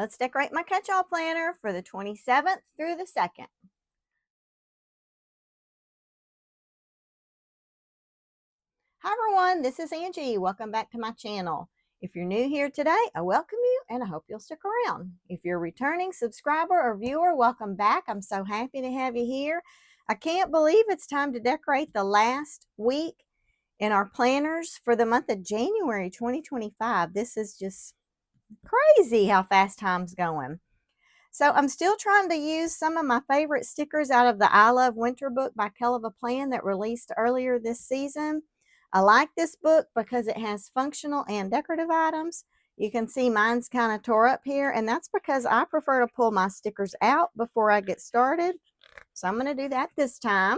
Let's decorate my catch-all planner for the 27th through the 2nd. Hi everyone, this is Angie. Welcome back to my channel. If you're new here today, I welcome you and I hope you'll stick around. If you're a returning subscriber or viewer, welcome back. I'm so happy to have you here. I can't believe it's time to decorate the last week in our planners for the month of January 2025. This is just crazy how fast time's going. So I'm still trying to use some of my favorite stickers out of the I Love Winter book by Kellofaplan that released earlier this season. I like this book because it has functional and decorative items. You can see mine's kind of tore up here, and that's because I prefer to pull my stickers out before I get started. So I'm going to do that this time.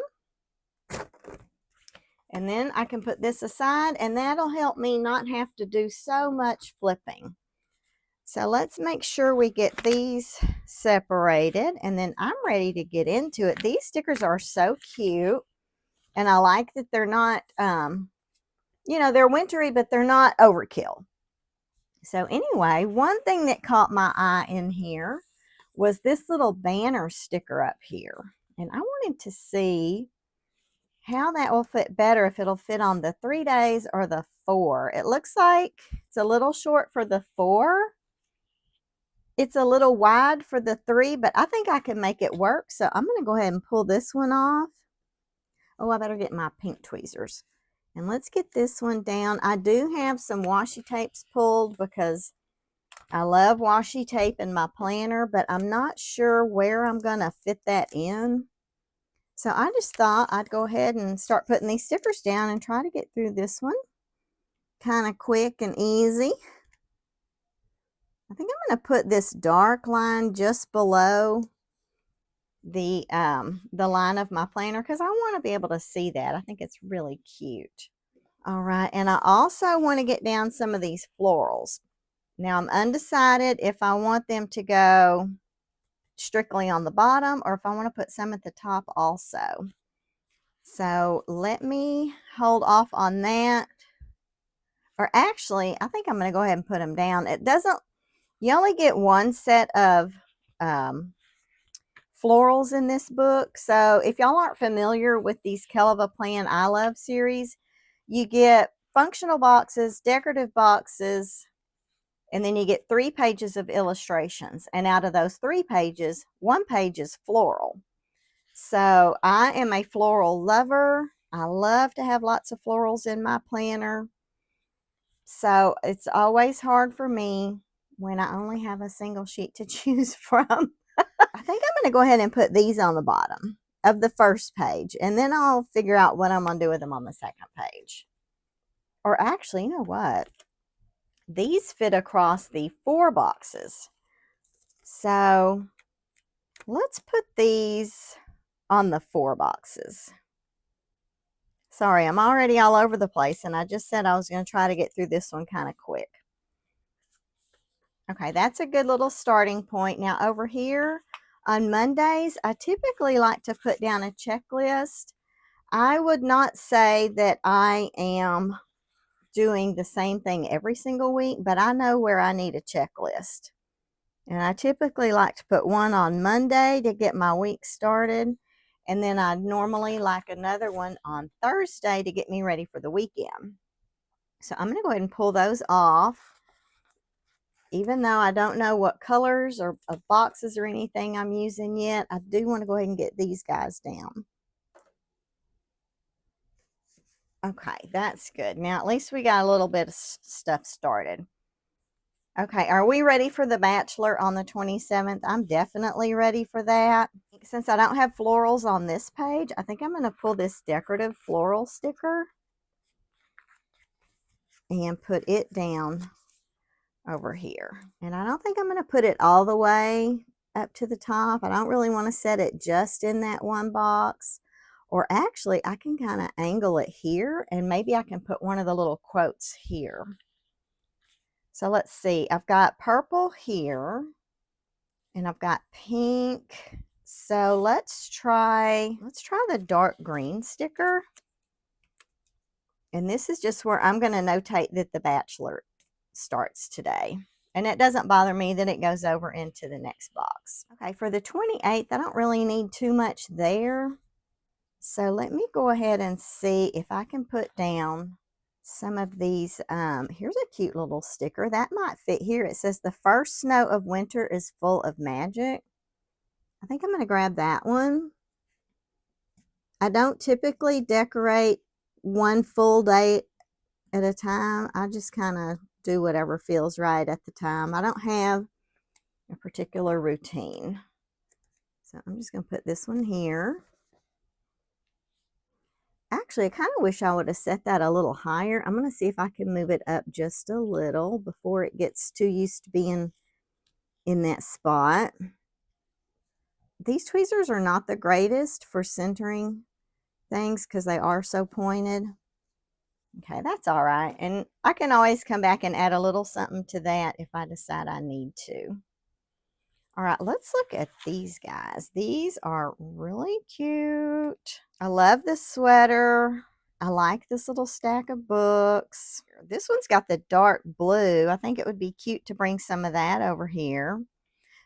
And then I can put this aside, and that'll help me not have to do so much flipping. So let's make sure we get these separated, and then I'm ready to get into it. These stickers are so cute, and I like that they're not, you know, they're wintry, but they're not overkill. So anyway, one thing that caught my eye in here was this little banner sticker up here, and I wanted to see how that will fit better, if it'll fit on the 3 days or the 4. It looks like it's a little short for the 4. It's a little wide for the 3, but I think I can make it work. So I'm going to go ahead and pull this one off. Oh, I better get my pink tweezers. And let's get this one down. I do have some washi tapes pulled because I love washi tape in my planner, but I'm not sure where I'm going to fit that in. So I just thought I'd go ahead and start putting these stickers down and try to get through this one kind of quick and easy. I think I'm going to put this dark line just below the line of my planner because I want to be able to see that. I think it's really cute. All right, and I also want to get down some of these florals. Now I'm undecided if I want them to go strictly on the bottom or if I want to put some at the top also. So let me hold off on that. Or actually, I think I'm going to go ahead and put them down. It doesn't, you only get one set of florals in this book. So if y'all aren't familiar with these Kellofaplan I Love series, you get functional boxes, decorative boxes, and then you get 3 pages of illustrations. And out of those 3 pages, 1 page is floral. So I am a floral lover. I love to have lots of florals in my planner. So it's always hard for me when I only have a single sheet to choose from. I think I'm going to go ahead and put these on the bottom of the first page, and then I'll figure out what I'm going to do with them on the second page. Or actually, you know what? These fit across the 4 boxes. So let's put these on the 4 boxes. Sorry, I'm already all over the place, and I just said I was going to try to get through this one kind of quick. Okay, that's a good little starting point. Now over here on Mondays, I typically like to put down a checklist. I would not say that I am doing the same thing every single week, but I know where I need a checklist. And I typically like to put one on Monday to get my week started. And then I normally like another one on Thursday to get me ready for the weekend. So I'm going to go ahead and pull those off. Even though I don't know what colors or boxes or anything I'm using yet, I do want to go ahead and get these guys down. Okay, that's good. Now at least we got a little bit of stuff started. Okay, are we ready for the Bachelor on the 27th? I'm definitely ready for that. Since I don't have florals on this page, I think I'm going to pull this decorative floral sticker and put it down over here. And I don't think I'm going to put it all the way up to the top. I don't really want to set it just in that one box. Or actually, I can kind of angle it here, and maybe I can put one of the little quotes here. So let's see. I've got purple here, and I've got pink. So let's try the dark green sticker. And this is just where I'm going to notate that the Bachelor starts today. And it doesn't bother me that it goes over into the next box. Okay, for the 28th, I don't really need too much there. So let me go ahead and see if I can put down some of these. Here's a cute little sticker that might fit here. It says the first snow of winter is full of magic. I think I'm going to grab that one. I don't typically decorate one full day at a time. I just kind of do whatever feels right at the time. I don't have a particular routine. So I'm just going to put this one here. Actually, I kind of wish I would have set that a little higher. I'm going to see if I can move it up just a little before it gets too used to being in that spot. These tweezers are not the greatest for centering things because they are so pointed. Okay, that's all right. And I can always come back and add a little something to that if I decide I need to. All right, let's look at these guys. These are really cute. I love this sweater. I like this little stack of books. This one's got the dark blue. I think it would be cute to bring some of that over here.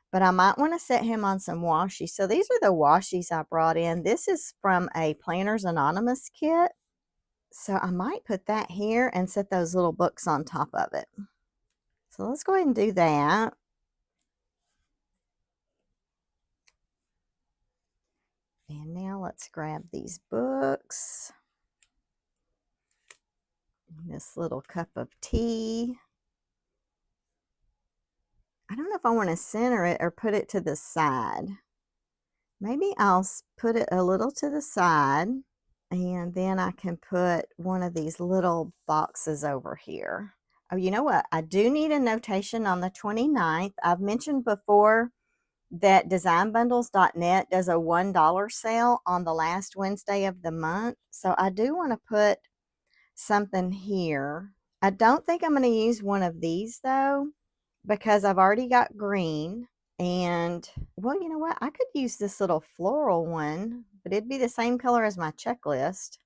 But I might want to set him on some washi. So these are the washi's I brought in. This is from a Planners Anonymous kit. So I might put that here and set those little books on top of it. So let's go ahead and do that. And now let's grab these books. This little cup of tea. I don't know if I want to center it or put it to the side. Maybe I'll put it a little to the side, and then I can put one of these little boxes over here. Oh, you know what? I do need a notation on the 29th. I've mentioned before that designbundles.net does a $1 sale on the last Wednesday of the month. So I do want to put something here. I don't think I'm going to use one of these though, because I've already got green. And well, you know what? I could use this little floral one, but it'd be the same color as my checklist.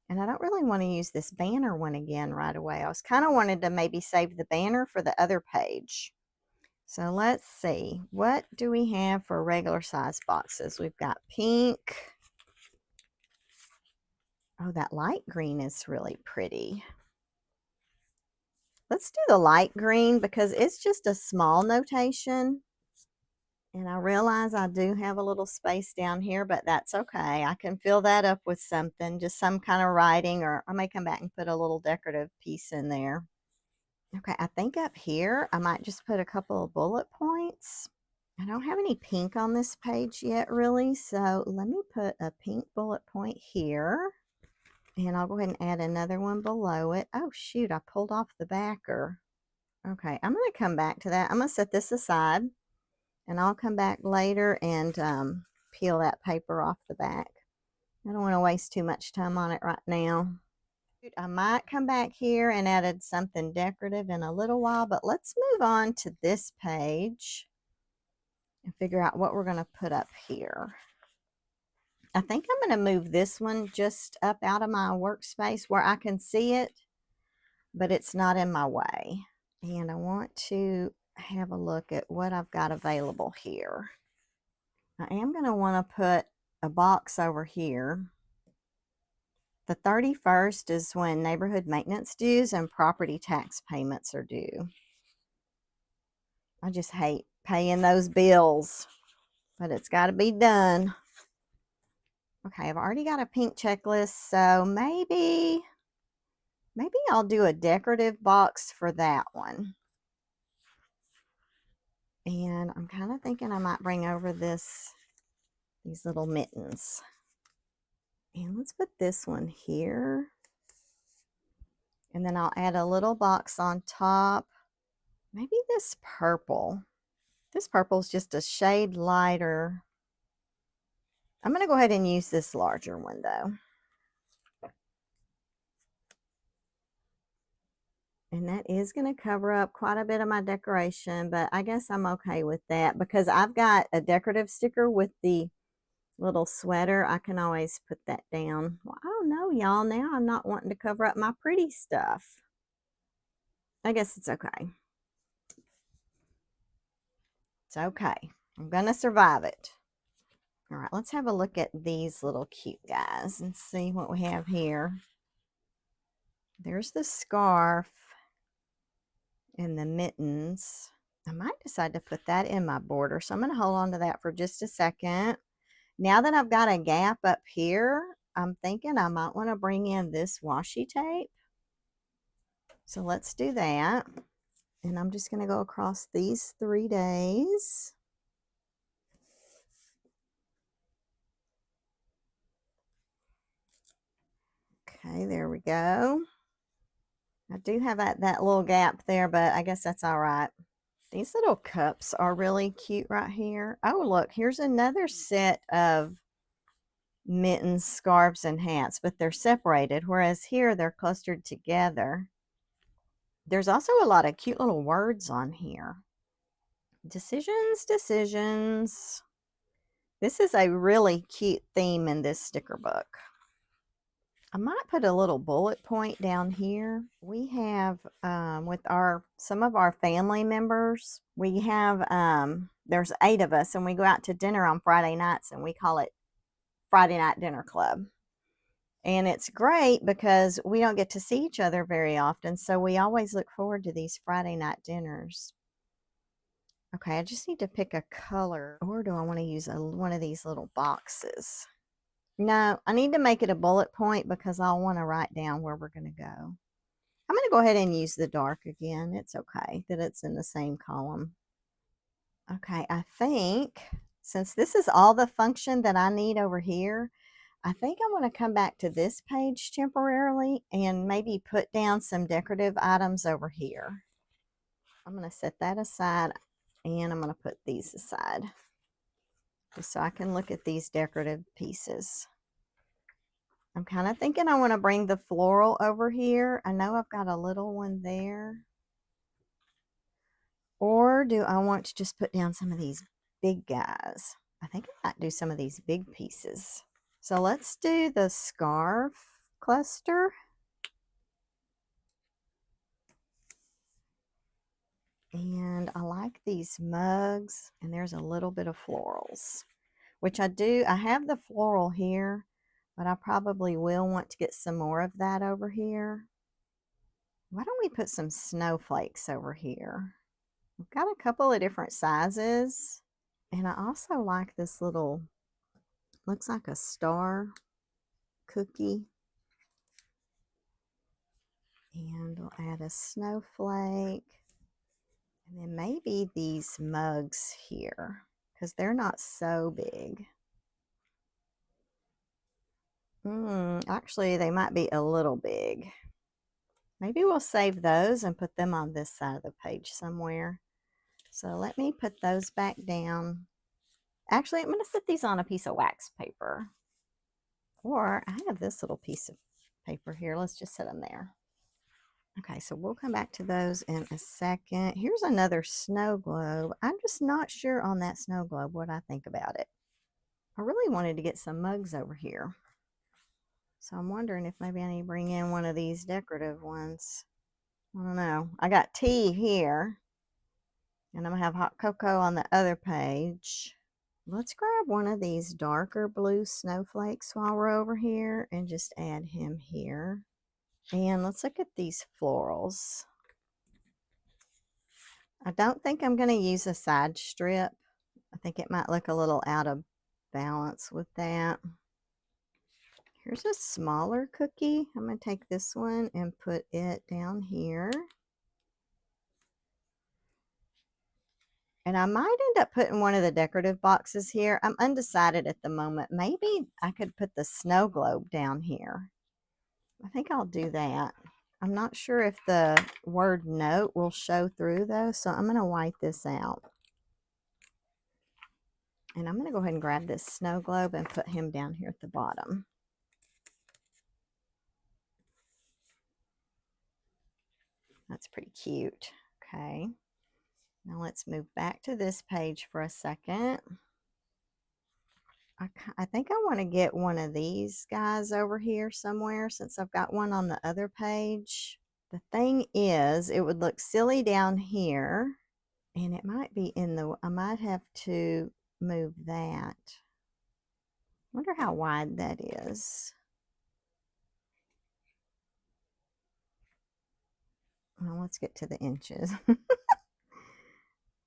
And I don't really want to use this banner one again right away. I was kind of wanted to maybe save the banner for the other page. So let's see, what do we have for regular size boxes? We've got pink. Oh, that light green is really pretty. Let's do the light green because it's just a small notation. And I realize I do have a little space down here, but that's okay. I can fill that up with something, just some kind of writing, or I may come back and put a little decorative piece in there. Okay, I think up here, I might just put a couple of bullet points. I don't have any pink on this page yet, really, so let me put a pink bullet point here. And I'll go ahead and add another one below it. Oh, shoot, I pulled off the backer. Okay, I'm going to come back to that. I'm going to set this aside, and I'll come back later and peel that paper off the back. I don't want to waste too much time on it right now. I might come back here and add something decorative in a little while, but let's move on to this page and figure out what we're going to put up here. I think I'm going to move this one just up out of my workspace where I can see it, but it's not in my way. And I want to have a look at what I've got available here. I am going to want to put a box over here. The 31st is when neighborhood maintenance dues and property tax payments are due. I just hate paying those bills, but it's got to be done. Okay, I've already got a pink checklist, so maybe I'll do a decorative box for that one. And I'm kind of thinking I might bring over these little mittens. And let's put this one here. And then I'll add a little box on top. Maybe this purple. This purple is just a shade lighter. I'm going to go ahead and use this larger one though. And that is going to cover up quite a bit of my decoration, but I guess I'm okay with that because I've got a decorative sticker with the little sweater. I can always put that down. Well, I don't know, y'all. Now I'm not wanting to cover up my pretty stuff. I guess it's okay. It's okay. I'm going to survive it. All right, let's have a look at these little cute guys and see what we have here. There's the scarf and the mittens. I might decide to put that in my border, so I'm going to hold on to that for just a second. Now that I've got a gap up here, I'm thinking I might want to bring in this washi tape. So let's do that. And I'm just going to go across these 3 days. Okay, there we go. I do have that little gap there, but I guess that's all right. These little cups are really cute right here. Oh, look, here's another set of mittens, scarves, and hats, but they're separated, whereas here they're clustered together. There's also a lot of cute little words on here. Decisions, decisions. This is a really cute theme in this sticker book. I might put a little bullet point down here. We have, with some of our family members, we have, there's 8 of us, and we go out to dinner on Friday nights, and we call it Friday Night Dinner Club. And it's great because we don't get to see each other very often, so we always look forward to these Friday night dinners. Okay, I just need to pick a color, or do I want to use one of these little boxes? No, I need to make it a bullet point because I'll want to write down where we're going to go. I'm going to go ahead and use the dark again. It's okay that it's in the same column. Okay, I think since this is all the function that I need over here, I think I want to come back to this page temporarily and maybe put down some decorative items over here. I'm going to set that aside, and I'm going to put these aside just so I can look at these decorative pieces. I'm kind of thinking I want to bring the floral over here. I know I've got a little one there. Or do I want to just put down some of these big guys? I think I might do some of these big pieces. So let's do the scarf cluster. And I like these mugs, and there's a little bit of florals, which I have the floral here, but I probably will want to get some more of that over here. Why don't we put some snowflakes over here? We've got a couple of different sizes, and I also like this little, looks like a star cookie. And we'll add a snowflake. And then maybe these mugs here, because they're not so big. Actually, they might be a little big. Maybe we'll save those and put them on this side of the page somewhere. So let me put those back down. Actually, I'm going to set these on a piece of wax paper. Or I have this little piece of paper here. Let's just set them there. Okay, so we'll come back to those in a second. Here's another snow globe. I'm just not sure on that snow globe what I think about it. I really wanted to get some mugs over here. So I'm wondering if maybe I need to bring in one of these decorative ones. I don't know. I got tea here. And I'm going to have hot cocoa on the other page. Let's grab one of these darker blue snowflakes while we're over here and just add him here. And let's look at these florals. I don't think I'm going to use a side strip. I think it might look a little out of balance with that. Here's a smaller cookie. I'm going to take this one and put it down here. And I might end up putting one of the decorative boxes here. I'm undecided at the moment. Maybe I could put the snow globe down here. I think I'll do that. I'm not sure if the word note will show through though, so I'm going to white this out. And I'm going to go ahead and grab this snow globe and put him down here at the bottom. That's pretty cute. Okay. Now let's move back to this page for a second. I think I want to get one of these guys over here somewhere since I've got one on the other page. The thing is, it would look silly down here And it might be in the, I might have to move that. Wonder how wide that is. Well, let's get to the inches.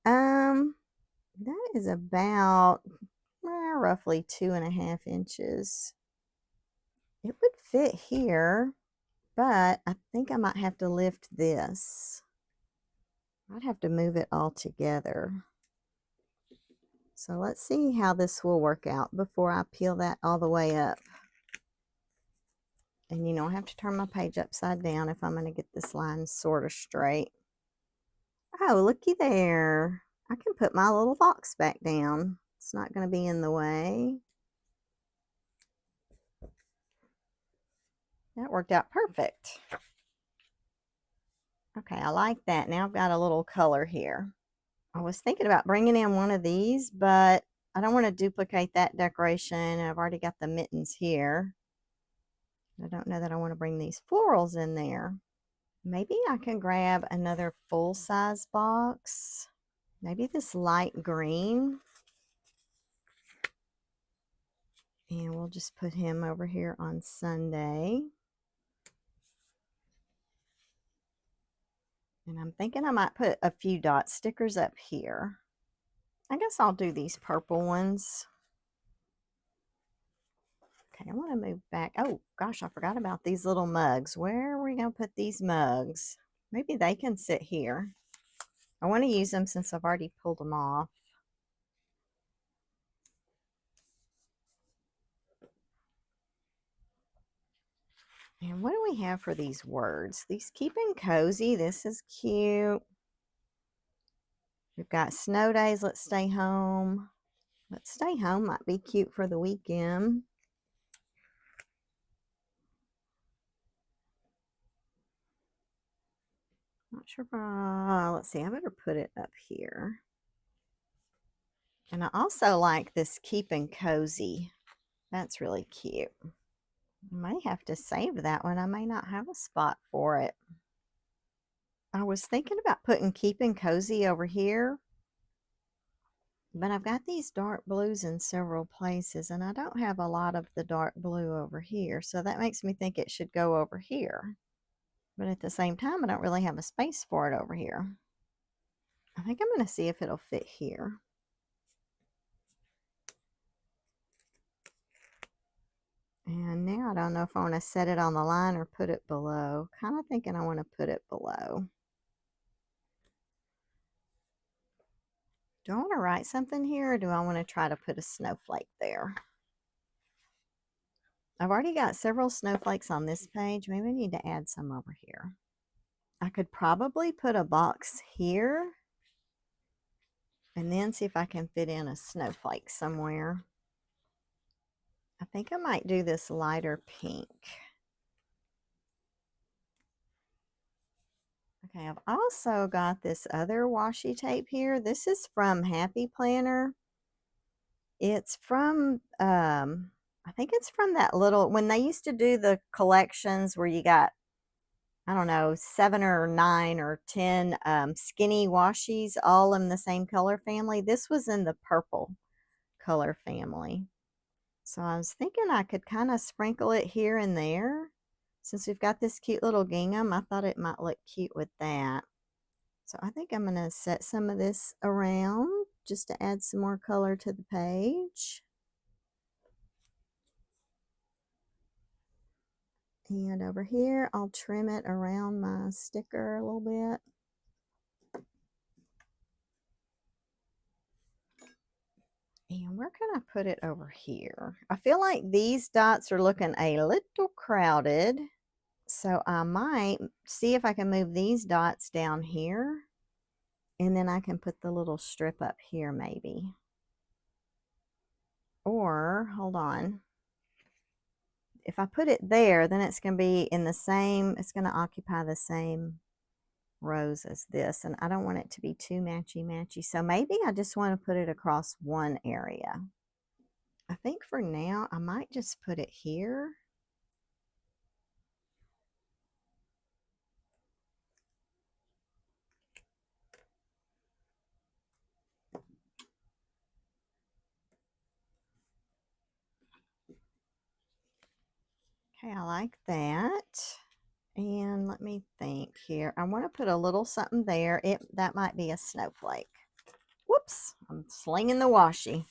That is about roughly 2.5 inches. It would fit here, but I think I might have to lift this. I'd have to move it all together. So let's see how this will work out before I peel that all the way up. And you know, I have to turn my page upside down if I'm going to get this line sort of straight. Oh, looky there. I can put my little box back down. It's not going to be in the way. That worked out perfect. Okay, I like that. Now I've got a little color here. I was thinking about bringing in one of these, but I don't want to duplicate that decoration. I've already got the mittens here. I don't know that I want to bring these florals in there. Maybe I can grab another full-size box. Maybe this light green. And we'll just put him over here on Sunday. And I'm thinking I might put a few dot stickers up here. I guess I'll do these purple ones. Okay, I want to move back. Oh, gosh, I forgot about these little mugs. Where are we going to put these mugs? Maybe they can sit here. I want to use them since I've already pulled them off. And what do we have for these words? These keeping cozy. This is cute. We've got snow days. Let's stay home. Let's stay home might be cute for the weekend. Not sure if let's see, I better put it up here. And I also like this keeping cozy. That's really cute. I may have to save that one. I may not have a spot for it. I was thinking about putting keeping cozy over here, but I've got these dark blues in several places, and I don't have a lot of the dark blue over here, so that makes me think it should go over here. But at the same time, I don't really have a space for it over here. I think I'm going to see if it'll fit here. And now I don't know if I want to set it on the line or put it below. Kind of thinking I want to put it below. Do I want to write something here, or do I want to try to put a snowflake there? I've already got several snowflakes on this page. Maybe I need to add some over here. I could probably put a box here and then see if I can fit in a snowflake somewhere. I think I might do this lighter pink. Okay, I've also got this other washi tape here. This is from Happy Planner. It's from, I think it's from that little, when they used to do the collections where you got, I don't know, 7 or 9 or 10 skinny washies all in the same color family. This was in the purple color family. So I was thinking I could kind of sprinkle it here and there. Since we've got this cute little gingham, I thought it might look cute with that. So I think I'm going to set some of this around just to add some more color to the page. And over here, I'll trim it around my sticker a little bit. And where can I put it over here? I feel like these dots are looking a little crowded. So I might see if I can move these dots down here. And then I can put the little strip up here maybe. Or, hold on. If I put it there, then it's going to be in the same, it's going to occupy the same rows as this. And I don't want it to be too matchy-matchy. So maybe I just want to put it across one area. I think for now, I might just put it here. Okay, I like that. And let me think here. I want to put a little something there. That might be a snowflake. Whoops, I'm slinging the washi.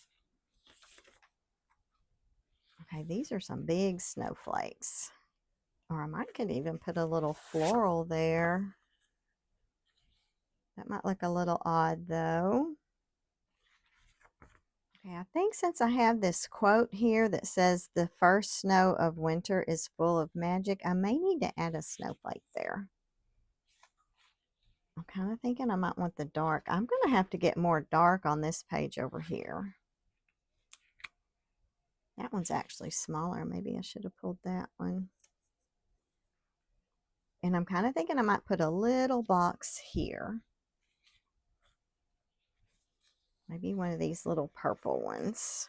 Okay, these are some big snowflakes. Or I might could even put a little floral there. That might look a little odd though. Okay, I think since I have this quote here that says the first snow of winter is full of magic, I may need to add a snowflake there. I'm kind of thinking I might want the dark. I'm going to have to get more dark on this page over here. That one's actually smaller. Maybe I should have pulled that one. And I'm kind of thinking I might put a little box here. Maybe one of these little purple ones.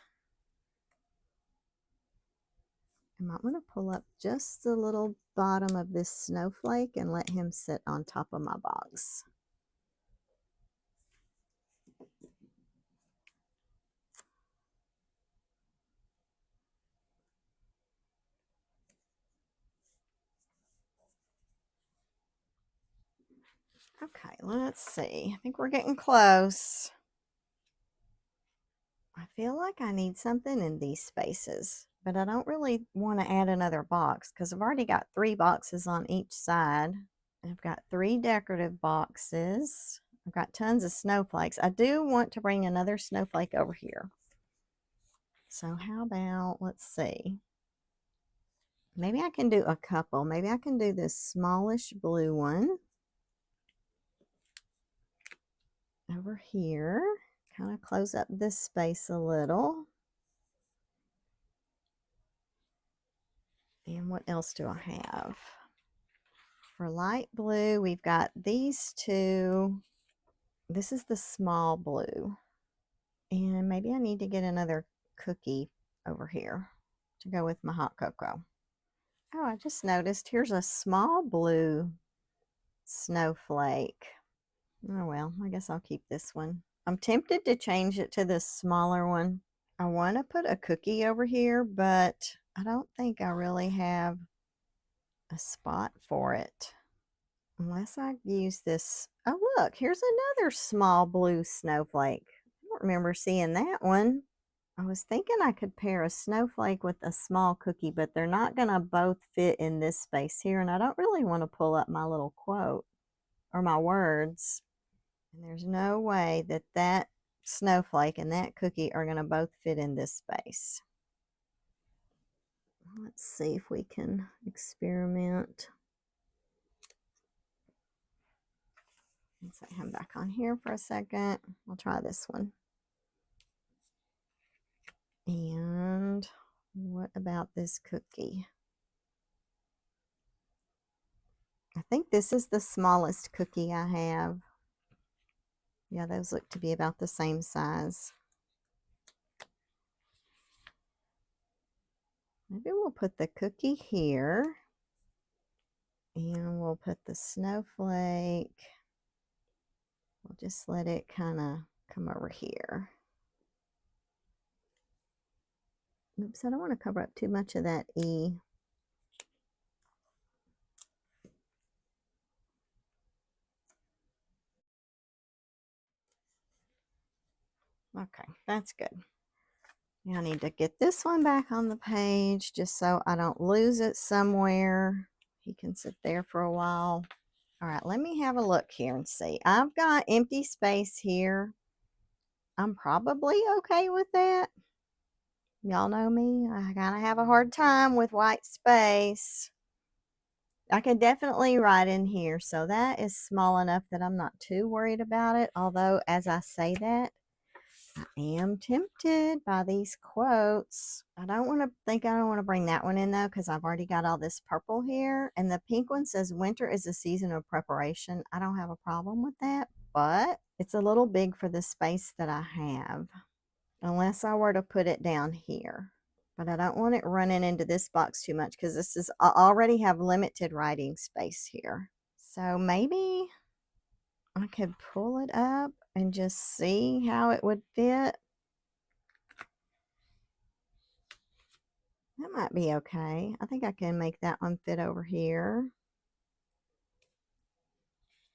I might want to pull up just the little bottom of this snowflake and let him sit on top of my box. Okay, let's see. I think we're getting close. I feel like I need something in these spaces, but I don't really want to add another box because I've already got 3 boxes on each side. I've got 3 decorative boxes. I've got tons of snowflakes. I do want to bring another snowflake over here. So how about, let's see. Maybe I can do a couple. Maybe I can do this smallish blue one over here. Kind of close up this space a little. And what else do I have? For light blue, we've got these 2. This is the small blue. And maybe I need to get another cookie over here to go with my hot cocoa. Oh, I just noticed here's a small blue snowflake. Oh well, I guess I'll keep this one. I'm tempted to change it to this smaller one. I want to put a cookie over here, but I don't think I really have a spot for it. Unless I use this. Oh, look, here's another small blue snowflake. I don't remember seeing that one. I was thinking I could pair a snowflake with a small cookie, but they're not going to both fit in this space here. And I don't really want to pull up my little quote or my words. And there's no way that that snowflake and that cookie are going to both fit in this space. Let's see if we can experiment. Let's set him back on here for a second. I'll try this one. And what about this cookie? I think this is the smallest cookie I have. Yeah, those look to be about the same size. Maybe we'll put the cookie here. And we'll put the snowflake. We'll just let it kind of come over here. Oops, I don't want to cover up too much of that E. Okay, that's good. Now I need to get this one back on the page just so I don't lose it somewhere. He can sit there for a while. All right, let me have a look here and see. I've got empty space here. I'm probably okay with that. Y'all know me. I kind of have a hard time with white space. I can definitely write in here. So that is small enough that I'm not too worried about it. Although, as I say that, I am tempted by these quotes. I don't want to bring that one in though, because I've already got all this purple here. And the pink one says winter is a season of preparation. I don't have a problem with that, but it's a little big for the space that I have. Unless I were to put it down here. But I don't want it running into this box too much because I already have limited writing space here. So maybe I could pull it up and just see how it would fit. That might be okay. I think I can make that one fit over here.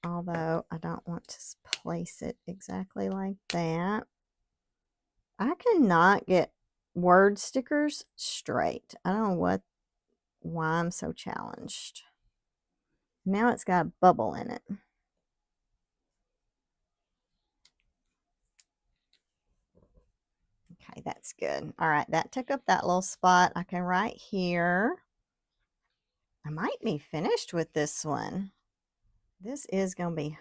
Although I don't want to place it exactly like that. I cannot get word stickers straight. I don't know why I'm so challenged. Now it's got a bubble in it. Okay, that's good. All right, that took up that little spot. I can write here. I might be finished with this one. This is going to be,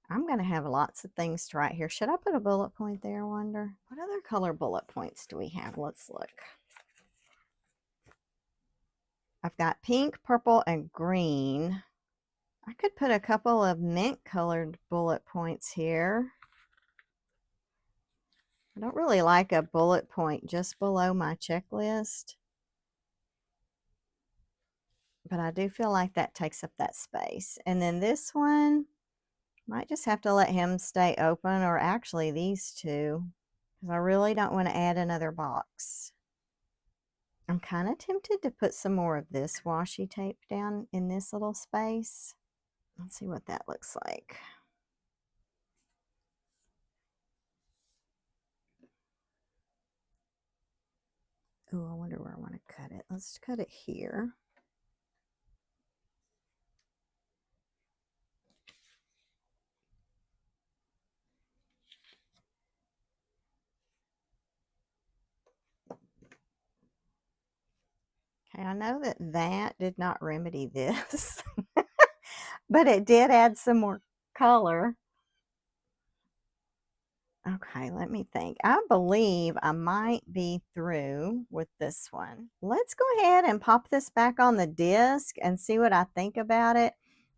I'm going to have lots of things to write here. Should I put a bullet point there, I wonder? What other color bullet points do we have? Let's look. I've got pink, purple, and green. I could put a couple of mint colored bullet points here. I don't really like a bullet point just below my checklist, but I do feel like that takes up that space. And then this one, might just have to let him stay open, or actually these two, because I really don't want to add another box. I'm kind of tempted to put some more of this washi tape down in this little space. Let's see what that looks like. Oh, I wonder where I want to cut it. Let's cut it here. Okay, I know that did not remedy this, but it did add some more color. Okay, let me think. I believe I might be through with this one. Let's go ahead and pop this back on the disc and see what I think about it.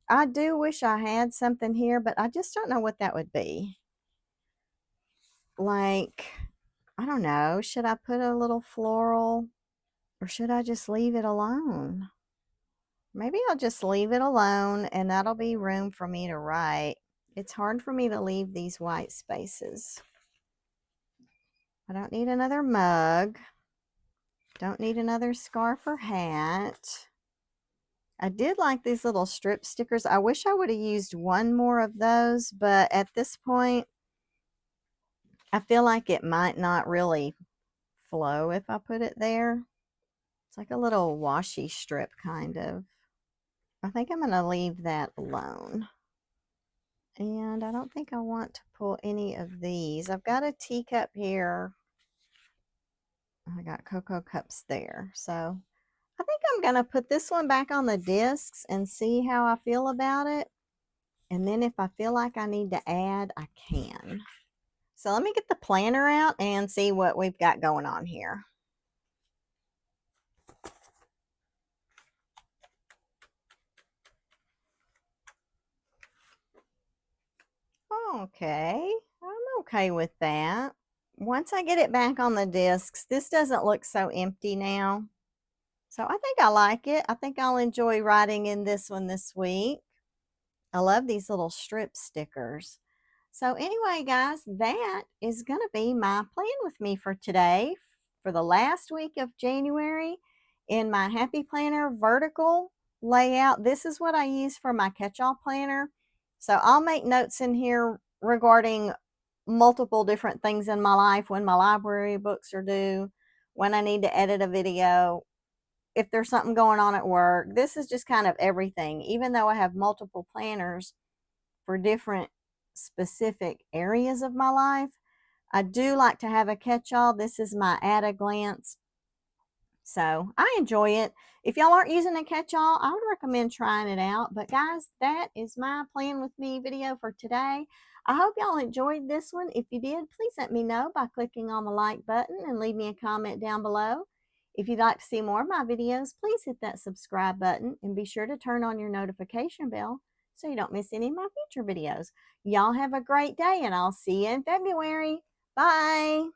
I do wish I had something here, but I just don't know what that would be. Like, I don't know. Should I put a little floral, or should I just leave it alone? Maybe I'll just leave it alone, and that'll be room for me to write. It's hard for me to leave these white spaces. I don't need another mug. Don't need another scarf or hat. I did like these little strip stickers. I wish I would have used one more of those, but at this point, I feel like it might not really flow if I put it there. It's like a little washi strip, kind of. I think I'm going to leave that alone. And I don't think I want to pull any of these. I've got a teacup here. I got cocoa cups there. So I think I'm going to put this one back on the discs and see how I feel about it. And then if I feel like I need to add, I can. So let me get the planner out and see what we've got going on here. Okay, I'm okay with that. Once I get it back on the discs, this doesn't look so empty now. So I think I like it. I think I'll enjoy writing in this one this week. I love these little strip stickers. So anyway, guys, that is going to be my plan with me for today, for the last week of January in my Happy Planner vertical layout. This is what I use for my catch-all planner. So I'll make notes in here regarding multiple different things in my life, when my library books are due, when I need to edit a video, if there's something going on at work. This is just kind of everything. Even though I have multiple planners for different specific areas of my life, I do like to have a catch-all. This is my at a glance. So I enjoy it. If y'all aren't using a catch-all, I would recommend trying it out. But guys, that is my plan with me video for today. I hope y'all enjoyed this one. If you did, please let me know by clicking on the like button and leave me a comment down below. If you'd like to see more of my videos, please hit that subscribe button and be sure to turn on your notification bell so you don't miss any of my future videos. Y'all have a great day, and I'll see you in February. Bye.